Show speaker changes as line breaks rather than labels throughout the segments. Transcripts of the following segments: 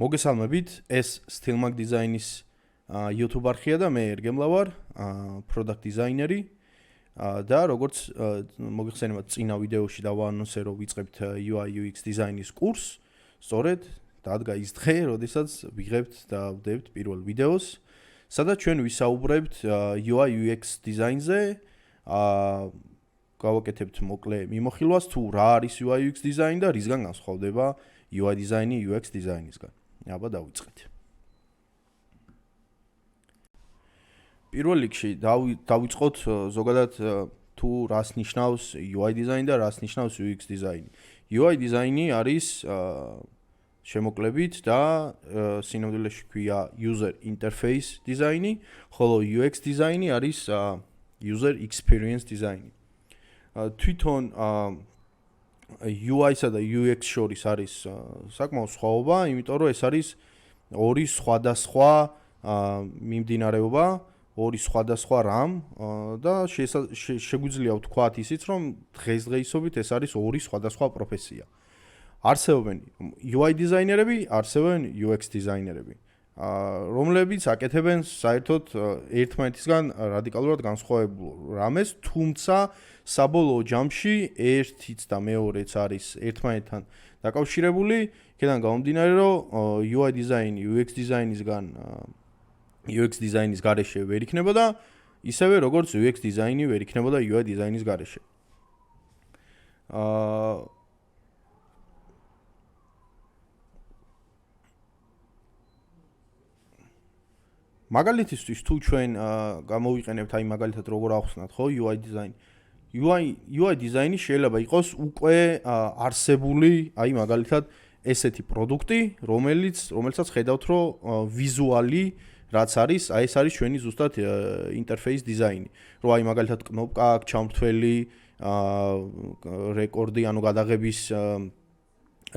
მოგესალმებით, ეს სტილმაგ დიზაინის YouTube არხია და მე ერგემლა ვარ, product დიზაინერი და როგორც მოგეხსენებათ წინა ვიდეოში დავაანონსე რომ ვიწყებთ UI UX დიზაინის კურსს, სწორედ დადგა ის დღე, როდესაც ვიღებთ და ვდებთ პირველ ვიდეოს, სადაც ჩვენ ვისაუბრებთ UI UX დიზაინზე, გავაკეთებთ მოკლე მიმოხილვას თუ რა არის UI UX დიზაინი და რისგან განსხვავდება UI დიზაინი UX დიზაინისგან. აბა დავიწყეთ. პირველ რიგში დავიწყოთ ზოგადად თუ რას ნიშნავს UI დიზაინი და რას ნიშნავს UX დიზაინი. UI დიზაინი არის შემოკლებით და სინამდვილეში ქვია user interface დიზაინი, ხოლო UX დიზაინი არის user experience დიზაინი. თვითონ UI-სა და UX შორის არის საკმაოდ სხვაობა, იმიტომ რომ ეს არის ორი სხვადასხვა მიმდინარეობა, ორი სხვადასხვა რამ და შეგვიძლია ვთქვათ ისიც, რომ დღესდღეობით ეს არის ორი სხვადასხვა პროფესია. არსებობენ UI დიზაინერები, არსებობენ UX დიზაინერები, რომლებიც აკეთებენ საერთოდ ერთმანეთისგან რადიკალურად განსხვავებულ რამეს, თუმცა საბოლოო ჯამში ერთიც და მეორეც არის ერთმანეთთან დაკავშირებული, იქიდან გამომდინარე, რომ UI დიზაინი UX დიზაინის გარეშე ვერ იქნებოდა, ისევე როგორც UX დიზაინი ვერ იქნებოდა UI დიზაინის გარეშე. მაგალითისთვის თუ ჩვენ გამოვიყენებთ აი მაგალითად როგორ ახსნათ ხო UI დიზაინი. UI დიზაინი შეიძლება იყოს უკვე არსებული, აი მაგალითად ესეთი პროდუქტი, რომელსაც ხედავთ რომ ვიზუალი რაც არის, აი ეს არის ჩვენი ზუსტად ინტერფეის დიზაინი. რომ აი მაგალითად კნოპკა აქვს, ჩამრთველი, რეკორდი, ანუ გადაღების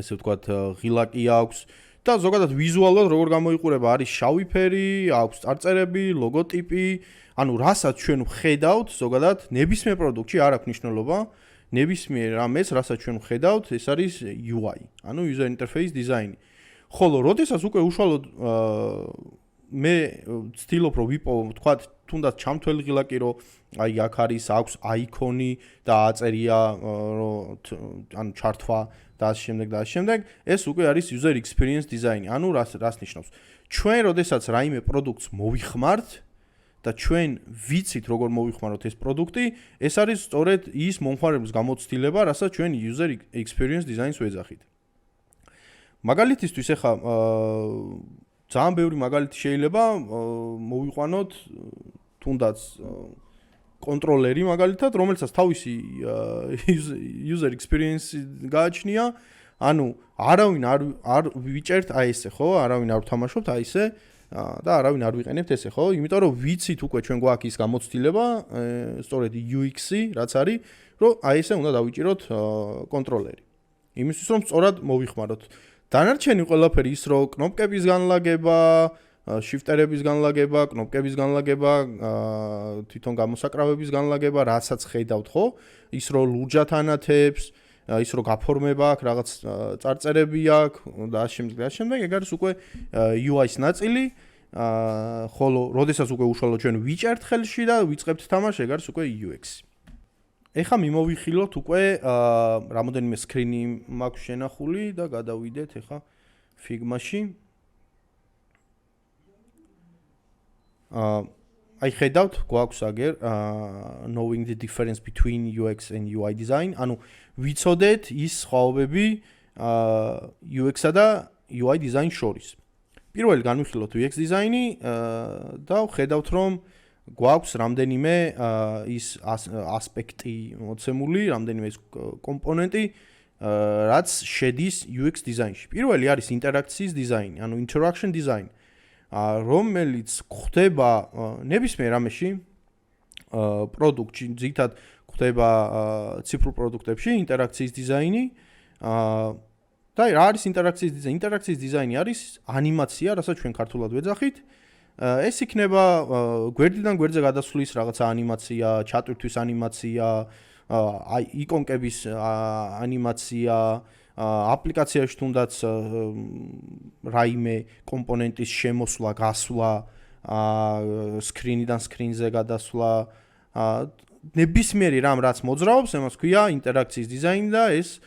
ესე ვთქვათ ღილაკი აქვს. და ზოგადად ვიზუალურად როგორ გამოიყურება, არის შავი ფერი, აქვს წარწერები, ლოგოტიპი, ანუ რასაც ჩვენ ვხედავთ, ზოგადად ნებისმიერ პროდუქტში არ აქვს მნიშვნელობა, ნებისმიერ რამეს, რასაც ჩვენ ვხედავთ, ეს არის UI, ანუ user interface დიზაინი. ხოლო როდესაც უკვე უშუალოდ მე ვცდილობ რომ ვიპოვო, ვთქვათ, თუნდაც ჩამთველი ღილაკი, რომ აი აქ აქვს აიკონი და აწერია რომ ანუ ჩართვა და ამ შემდეგ ეს უკვე არის user experience დიზაინი. ანუ რას ნიშნავს? ჩვენ როდესაც რაიმე პროდუქტს მოვიხმართ და ჩვენ ვიცით როგორ მოვიხმაროთ ეს პროდუქტი, ეს არის სწორედ ის მომხმარებლის გამოცდილება, რასაც ჩვენ user experience დიზაინს ვეძახით. მაგალითისთვის ახლა ძალიან ბევრი მაგალითი შეიძლება მოვიყვანოთ თუნდაც კონტროლერი მაგალითად, რომელსაც თავისი user experience გააჩნია, ანუ არავინ არ ვიჭერთ აი ესე, ხო? არავინ არ ვთამაშობთ აი ესე და არავინ არ ვიყენებთ ესე, ხო? იმიტომ რომ ვიცით უკვე ჩვენ გვაქვს ის გამოცდილება, სწორედ UX-ი, რაც არის, რომ აი ესე უნდა დავიჭიროთ კონტროლერი. იმისთვის რომ სწორად მოვიხმაროთ. დანარჩენი ყველაფერი ის რომ კნოპკების განლაგება, შიფტერების განლაგება, კნოპკების განლაგება, თვითონ გამოსაკრავების განლაგება, რასაც ხედავთ, ხო? ის რომ ლურჯად ანათებს, ის რომ გაფორმება აქვს, რაღაც წარწერები აქვს და ამ ეგ არის უკვე UI-ის ნაწილი, ხოლო როდესაც უკვე უშუალოდ ჩვენ ვიჭერთ ხელში და ვიწყებთ თამაში, ეგ არის უკვე UX-ი. ეხლა მიმოვიხილოთ უკვე რამოდენიმე სკრინი მაქვს შენახული და გადავიდეთ ეხლა Figma-ში. აი ხედავთ, გვაქვს აგერ knowing the difference between UX and UI design, ანუ ვიცოდეთ ის სხვაობები UX-სა და UI design შორის. პირველი განვიხილოთ UX design-ი და ხედავთ რომ გვაქვს რამდენიმე ის ასპექტი მოცემული, რამდენიმე ის კომპონენტი, რაც შედის UX design-ში. პირველი არის ინტერაქციის დიზაინი, ანუ interaction design, რომელიც ხდება ნებისმიერ რამეში, პროდუქტში, ძირითადად ხდება ციფრულ პროდუქტებში ინტერაქციის დიზაინი. და რა არის ინტერაქციის დიზაინი? ინტერაქციის დიზაინი არის ანიმაცია, რასაც ჩვენ ქართულად ვეძახით. ეს იქნება გვერდიდან გვერდზე გადასვლის რაღაცა ანიმაცია, ჩატვირთვის ანიმაცია, იკონკების ანიმაცია, აპლიკაციაში თუნდაც რაიმე კომპონენტის შემოსვლა, გასვლა, სკრინიდან სკრინზე გადასვლა, ნებისმიერი რამ რაც მოძრაობს, ამას ქვია ინტერაქციის დიზაინი და ეს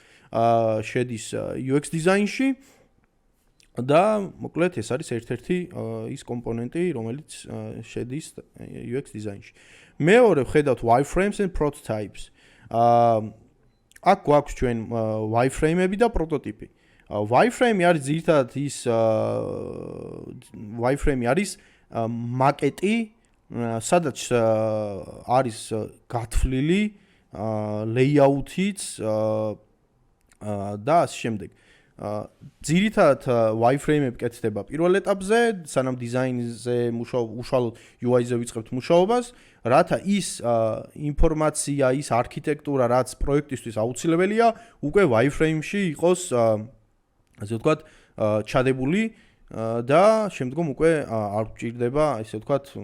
შედის UX დიზაინში და მოკლედ ეს არის ერთ-ერთი ის კომპონენტი, რომელიც შედის UX დიზაინში. მეორე ვხედავთ wireframes and prototypes. აქ გვაქვს ჩვენ wireframe-ები და პროტოტიპი. Wireframe არის ძირითადად ის wireframe არის მაკეტი, სადაც არის გათვლილი layout-იც და ასე შემდეგ. ძირითადად wireframe-ები კეთდება პირველ ეტაპზე, სანამ დიზაინზე უშუალოდ UI-ზე ვიწყებთ მუშაობას, რათა ის ინფორმაცია, ის არქიტექტურა, რაც პროექტისთვის აუცილებელია, უკვე wireframe-ში იყოს, ასე ვთქვათ, ჩადებული და შემდგომ უკვე არ გვჭირდება, ესე ვთქვათ,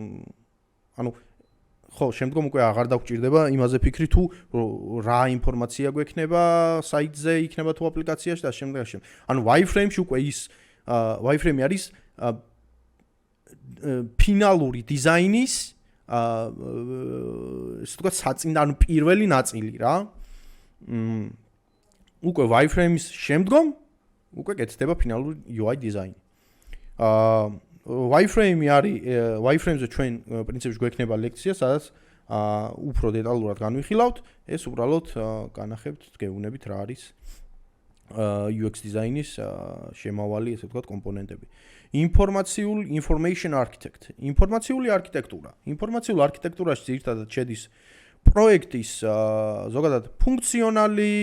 შემდგომ უკვე აღარ დაგჭირდება იმაზე ფიქრი თუ რა ინფორმაცია გვექნება საიტზე, იქნება თუ აპლიკაციაში და შემდეგ. wireframe-ში უკვე ის wireframe არის ფინალური დიზაინის ესე ვთქვათ საწინდან პირველი ნაწილი რა. უკვე wireframe-ის შემდგომ უკვე კეთდება ფინალური UI დიზაინი. wireframe-ი არის wireframe-ზე ჩვენ პრინციპში გვექნება ლექცია, სადაც უფრო დეტალურად განვიხილავთ, ეს უბრალოდ განახებთ, გეუბნებით რა არის UX დიზაინის შემავალი, ესე ვთქვათ, კომპონენტები. Information architect. ინფორმაციული არქიტექტურა. ინფორმაციულ არქიტექტურაში ძირითადად შედის პროექტის ზოგადად ფუნქციონალი,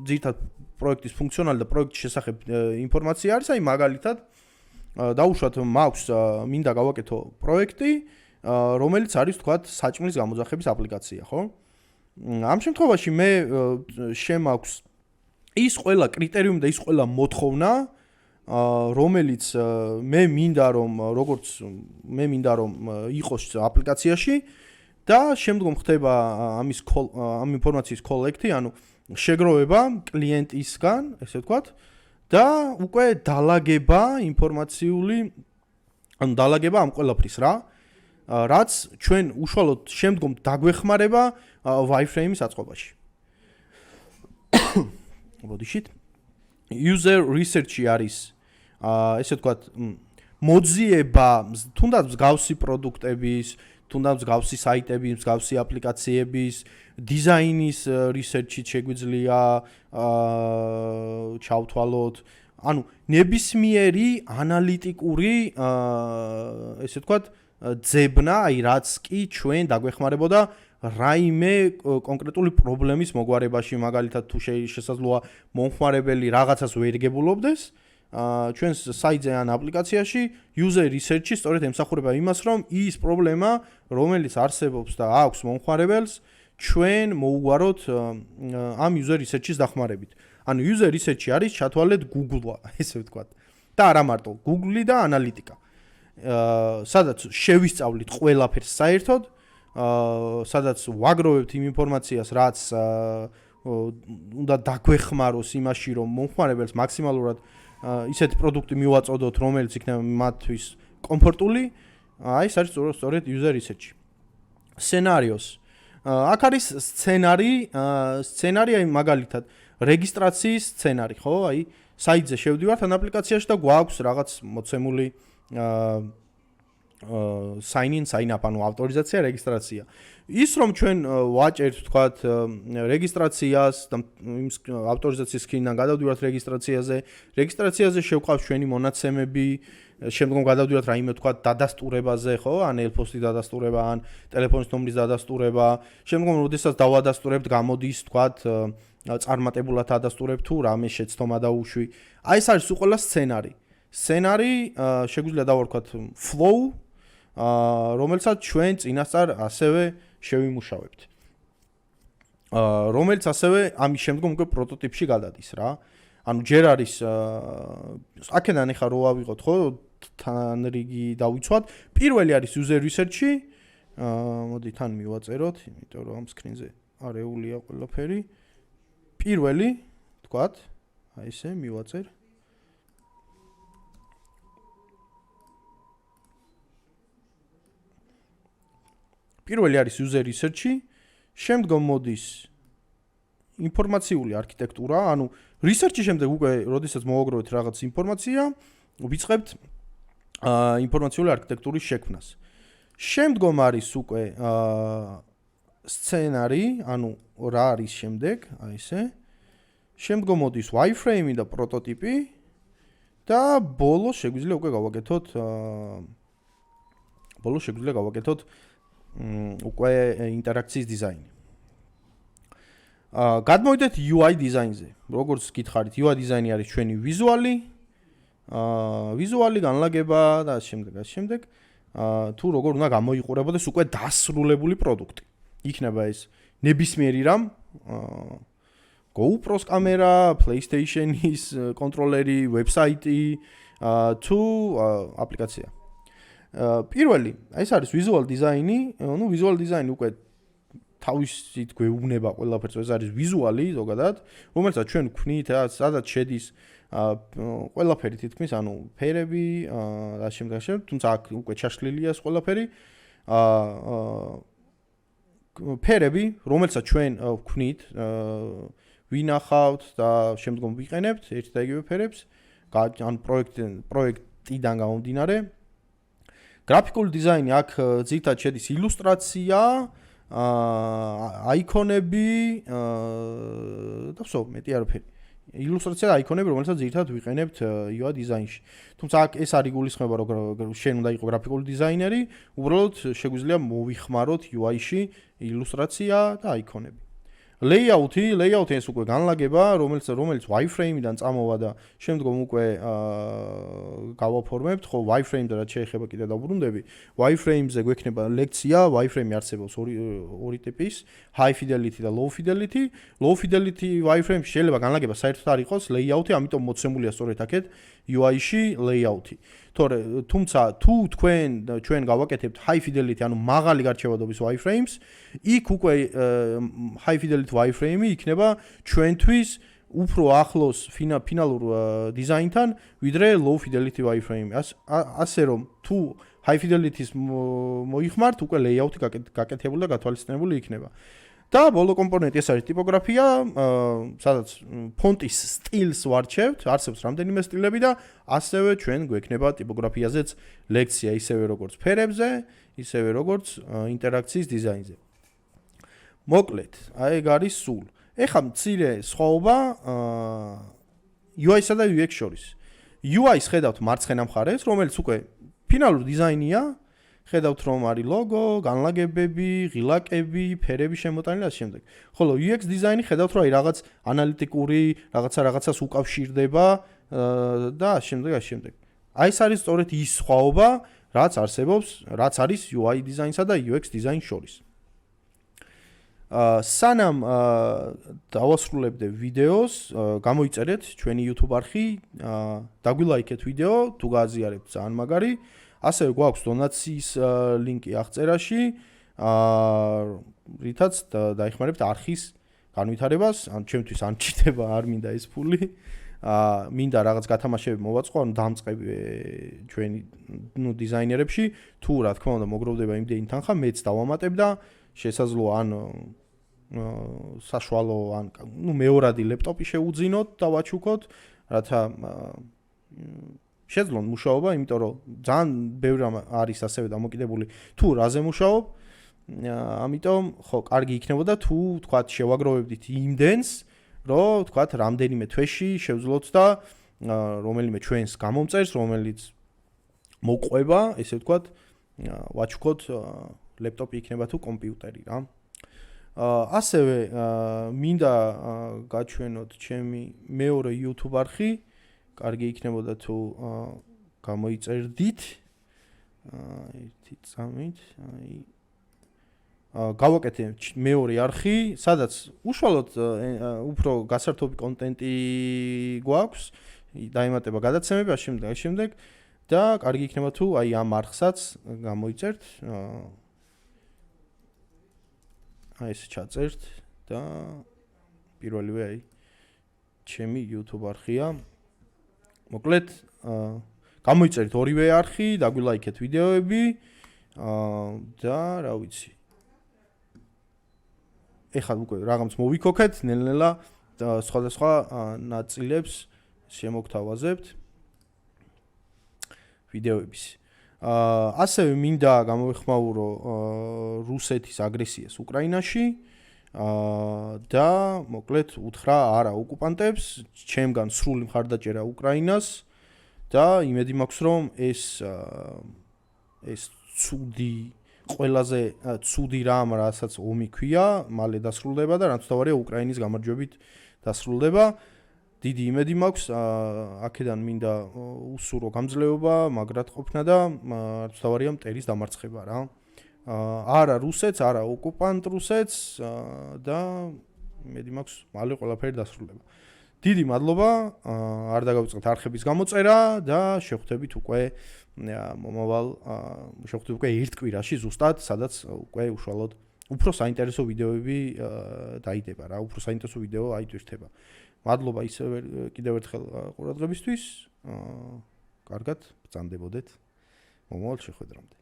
ძირითადად პროექტის ფუნქციონალი და პროექტის შესახებ ინფორმაცია არის, აი მაგალითად დაუშვათ მაქვს მინდა გავაკეთო პროექტი, რომელიც არის თქვათ საჭმლის გამოძახების აპლიკაცია, ხო? ამ შემთხვევაში მე შემაქვს ის ყველა კრიტერიუმი და ის ყველა მოთხოვნა, რომელიც მე მინდა რომ იყოს აპლიკაციაში და შემდგომ ხდება ამ ინფორმაციის კოლექტი, ანუ შეგროვება კლიენტისგან, ესე ვთქვათ, და უკვე დალაგება ინფორმაციული, ანუ დალაგება ამ ყველაფრის რა, რაც ჩვენ უშუალოდ შემდგომ დაგვეხმარება wireframe-ის აწყობაში. მოდიშით. User research-ი არის ესე ვთქვათ მოძიება თუნდაც მსგავსი პროდუქტების, თუნდაც მსგავსი საიტების, მსგავსი აპლიკაციების დიზაინის research-ით შეგვიძლია ჩავთვალოთ. ანუ ნებისმიერი ანალიტიკური ესე ვთქვათ ძებნა, აი რაც კი ჩვენ დაგვეხმარებოდა რაიმე კონკრეტული პრობლემის მოგვარებაში, მაგალითად თუ შესაძლოა მომხმარებელი რაღაცას ვერ გებულობდეს, ჩვენს საიტზე ან აპლიკაციაში user research-ი სწორედ ემსახურება იმას, რომ ის პრობლემა, რომელიც არსებობს და აქვს მომხმარებელს, ჩვენ მოუგვაროთ ამ user research-ის დახმარებით. ანუ user research-ი არის ჩათვალეთ Google-ა, ესე ვთქვათ. და არა მარტო Google-ი და ანალიტიკა. სადაც შევისწავლით ყველაფერს საერთოდ, სადაც ვაგროვებთ იმ ინფორმაციას, რაც უნდა დაგვეხმაროს იმაში, რომ მომხმარებელს მაქსიმალურად ისეთი პროდუქტი მივაწოდოთ, რომელიც იქნება მათთვის კომფორტული, აი ეს არის სწორედ user research. სცენარიოს. აქ არის სცენარი, აი მაგალითად რეგისტრაციის სცენარი, ხო? აი საიტზე შევდივართ ან აპლიკაციაში და გვაქვს რაღაც მოცემული sign in, sign up, ანუ ავტორიზაცია, რეგისტრაცია. ის რომ ჩვენ ვაჭერთ, თქვათ, რეგისტრაციას და ავტორიზაციის სკრინიდან გადავდივართ რეგისტრაციაზე შევყავთ ჩვენი მონაცემები, შემდგომ გადავდივართ რაიმე, თქვათ, დადასტურებაზე, ხო? ან ელფოსტის დადასტურება, ან ტელეფონის ნომრის დადასტურება. შემდგომ როდესაც დავადასტურებთ, გამოდის, თქვათ, წარმატებულად ადასტურებთ თუ რამე შეცდომა დაუშვი. აი ეს არის უყოლა სცენარი. სცენარი შეგვიძლია დავარქვათ flow, რომელსაც ჩვენ წინასწარ ასევე შევიმუშავებთ. რომელიც ასევე ამის შემდგომ უკვე პროტოტიპში გადადის რა. ანუ ჯერ არის აქედან ეხა რო ავიღოთ, ხო, თან რიგი დავიცვათ. Პირველი არის user research-ი. მოდი თან მივაწეროთ, იმიტომ რომ ამ სკრინზე არეულია ყველაფერი. პირველი, თქვათ, აი ესე მივაწერ. პირველი არის user research-ი, შემდგომ მოდის ინფორმაციული არქიტექტურა, ანუ research-ის შემდეგ უკვე როდესაც მოვაგროვეთ რაღაც ინფორმაცია, ვიწყებთ ინფორმაციული არქიტექტურის შექმნას. შემდგომ არის უკვე სცენარი, ანუ რა არის შემდეგ, აი ესე. შემდგომ მოდის wireframe და პროტოტიპი და ბოლოს შეგვიძლია უკვე გავაკეთოთ უკვე ინტერაქციის დიზაინი. გადმოვიდეთ UI დიზაინზე. როგორც გითხარით, UI დიზაინი არის ჩვენი ვიზუალი განლაგება და შემდეგ. თუ როგორ უნდა გამოიყურებოდეს უკვე დასრულებული პროდუქტი. იქნება ეს ნებისმიერი რამ, GoPro-ს კამერა, PlayStation-ის კონტროლერი, ვებსაიტი, თუ აპლიკაცია. პირველი, ეს არის visual design-ი, ну visual design უკვე თავისით გვეუბნება ყველაფერს, ეს არის ვიზუალი ზოგადად, რომელსაც ჩვენ ვქმნით, სადაც შედის ყველაფერი თითქმის, ანუ ფერები და შემდეგ, თუმცა აქ უკვე ჩაშლილია ეს ყველაფერი. ფერები, რომელსაც ჩვენ ვქმნით, ვინახავთ და შემდგომ ვიყენებთ ერთ და იგივე ფერებს, ან პროექტიდან გამომდინარე. გრაფიკული დიზაინი აქ ძირითადად შედის ილუსტრაცია, აიკონები და ვსო, მეტი არაფერი. ილუსტრაცია და აიკონები, რომელსაც ძირითადად ვიყენებთ UI დიზაინში. თუმცა აქ ეს არ იგულისხმება, რომ შენ უნდა იყო გრაფიკული დიზაინერი, უბრალოდ შეგვიძლია მოვიხმაროთ UI-ში ილუსტრაცია და აიკონები. Layout-ი ეს უკვე განლაგება, რომელიც wireframe-დან წამოვა და შემდგომ უკვე გავაფორმებთ, ხო wireframe-და რაც შეეხება კიდე დავბრუნდები. Wireframe-ზე გვექნება ლექცია, wireframe-ი არსებობს ორი ტიპის, high fidelity და low fidelity. Low fidelity wireframe შეიძლება განლაგება საერთოდ არ იყოს layout-ი, ამიტომ მოცემულია სწორედ აქეთ UI-ში layout-ი. თუმცა თუ ჩვენ გავაკეთებთ high fidelity, ანუ მაღალი გარჩევადობის wireframes, იქ უკვე high fidelity wireframe-ი იქნება ჩვენთვის უფრო ახლოს ფინალურ დიზაინთან, ვიდრე low fidelity wireframe-ი. ასე რომ თუ high fidelity-ს მოიხმართ, უკვე layout-ი გაკეთებული და გათვალისწინებული იქნება. და ბოლო კომპონენტი ეს არის ტიპოგრაფია, სადაც ფონტის სტილს ვარჩევთ, არსებობს რამდენიმე სტილები და ასევე ჩვენ გვექნება ტიპოგრაფიაზეც ლექცია, ისევე როგორც ფერებზე, ისევე როგორც ინტერაქციის დიზაინზე. მოკლედ, აი ეგ არის სულ. ეხლა მცირე სხვაობა UI-სა და UX შორის. UI-ს ხედავთ მარცხენა მხარეს, რომელიც უკვე ფინალური დიზაინია. ხედავთ რომ არის ლოგო, განლაგებები, ღილაკები, ფერები შემოტანილი და შემდეგ. ხოლო UX დიზაინი ხედავთ რომ აი რაღაც ანალიტიკური, რაღაცას უკავშირდება და შემდეგ. აი ეს არის სწორედ ის სხვაობა, რაც არსებობს, რაც არის UI დიზაინსა და UX დიზაინს შორის. სანამ დავასრულებდე ვიდეოს, გამოიწერეთ ჩვენი YouTube არხი, დაგვილაიქეთ ვიდეო, თუ გააზიარებთ ძალიან მაგარი. ასევე გვაქვს დონაციის ლინკი აღწერაში, რითაც დაიხმარებთ არხის განვითარებას, ან ჩემთვის არ მჭირდება, არ მინდა ეს ფული. მინდა რაღაც გათამაშები მოვაწყო, ანუ დამწყები ჩვენი დიზაინერებში, თუ რა თქმა უნდა მოგროვდება იმდენი თანხა, მეც დავამატებ და შესაძლოა ან საშუალო ან მეორადი ლეპტოპი შეუძინოთ და ვაჩუქოთ, რათა შეძლონ მუშაობა, იმიტომ რომ ძალიან ბევრი რამ არის ასევე დამოკიდებული თუ რაზე მუშაობ, ამიტომ ხო კარგი იქნებოდა თუ თქვათ შევაგროვებდით იმდენს, რომ თქვათ რამდენიმე თვეში შევძლოთ და რომელიმე ჩვენს გამომწერს, რომელიც მოყვება, ესე ვთქვათ, ვაჩუქოთ ლეპტოპი იქნება თუ კომპიუტერი რა. ასევე მინდა გაჩვენოთ ჩემი მეორე YouTube არხი, კარგი იქნებოდა თუ გამოიწერდით. ერთი წამით, გავაკეთე მეორე არხი, სადაც უშუალოდ უფრო გასართობი კონტენტი გვაქვს, დაემატება გადაცემები, შემდეგ და კარგი იქნება თუ აი ამ არხსაც გამოიწერთ. აი ეს ჩაწერთ და პირველივე აი ჩემი YouTube არხია. მოკლედ გამოიწერეთ ორივე არხი, დაგვილაიქეთ ვიდეოები და რა ვიცი. ეხლა უკვე რაღაც მოვიქოქეთ, ნელ-ნელა სხვადასხვა ნაწილებს შემოგთავაზებთ ვიდეოების. ასევე მინდა გამოვეხმაურო რუსეთის აგრესიას უკრაინაში და მოკლედ უთხრა არა ოკუპანტებს, ჩემგან სრული მხარდაჭერა უკრაინას და იმედი მაქვს რომ ეს ცუდი ყველაზე ცუდი რამ რასაც ომი ქვია, მალე დასრულდება და რაც თავარია უკრაინის გამარჯვებით დასრულდება. დიდი იმედი მაქვს, აქედან მინდა უსურო გამძლეობა, მაგრად ყოფნა და რაც თავარია მტერის დამარცხება რა. არა რუსეთს, არა ოკუპანტ რუსეთს და იმედი მაქვს, მალე ყველაფერი დასრულდება. დიდი მადლობა, არ დაგავიწყეთ არხების გამოწერა და შევხვდებით უკვე მომავალ შევხვდებით უკვე ერთ კვირაში ზუსტად, სადაც უკვე უშუალოდ უფრო საინტერესო ვიდეოები დაიდება რა, უფრო საინტერესო ვიდეო აიტვირთება. მადლობა ისევ კიდევ ერთხელ ყურადღებისთვის. კარგად, ბრძანდებოდეთ მომავალ შეხვედრამდე.